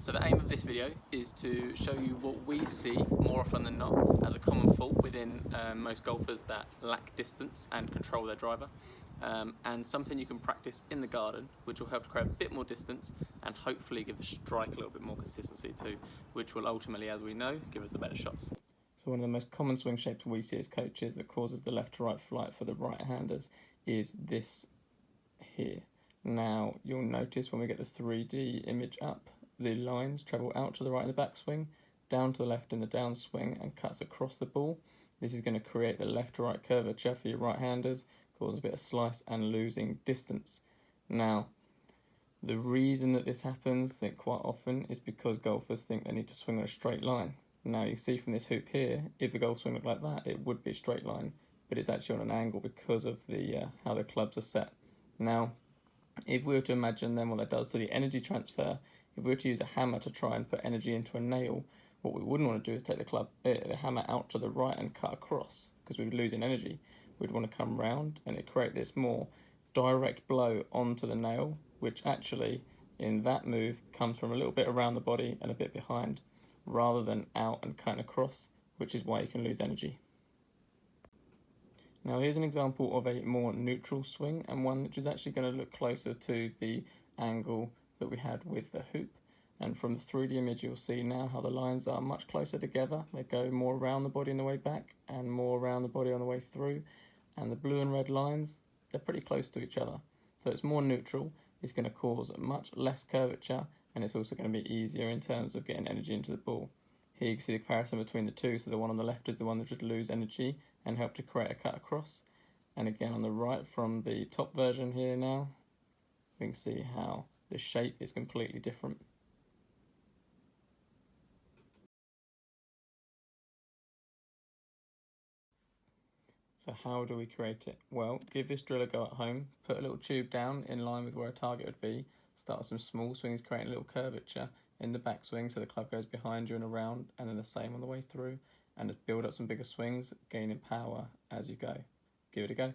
So the aim of this video is to show you what we see more often than not as a common fault within most golfers that lack distance and control their driver, and something you can practice in the garden which will help to create a bit more distance and hopefully give the strike a little bit more consistency too, which will ultimately, as we know, give us the better shots. So one of the most common swing shapes we see as coaches that causes the left to right flight for the right-handers is this here. Now you'll notice when we get the 3D image up, the lines travel out to the right in the backswing, down to the left in the downswing and cuts across the ball. This is going to create the left to right curvature for your right-handers, causing a bit of slice and losing distance. Now, the reason that this happens, I think quite often, is because golfers think they need to swing on a straight line. Now you see from this hoop here, if the golf swing looked like that, it would be a straight line, but it's actually on an angle because of the how the clubs are set. Now, if we were to imagine then what that does to the energy transfer, if we were to use a hammer to try and put energy into a nail, what we wouldn't want to do is take the hammer out to the right and cut across, because we would lose in energy. We'd want to come round and it create this more direct blow onto the nail, which actually in that move comes from a little bit around the body and a bit behind, rather than out and cutting across, which is why you can lose energy. Now here's an example of a more neutral swing, and one which is actually going to look closer to the angle that we had with the hoop. And from the 3D image you'll see now how the lines are much closer together. They go more around the body on the way back and more around the body on the way through. And the blue and red lines, they're pretty close to each other. So it's more neutral, it's going to cause much less curvature, and it's also going to be easier in terms of getting energy into the ball. Here you can see the comparison between the two, so the one on the left is the one that should lose energy and help to create a cut across. And again on the right from the top version here now, we can see how the shape is completely different. So how do we create it? Well, give this drill a go at home, put a little tube down in line with where a target would be, start with some small swings creating a little curvature in the backswing so the club goes behind you and around, and then the same on the way through, and build up some bigger swings, gaining power as you go. Give it a go.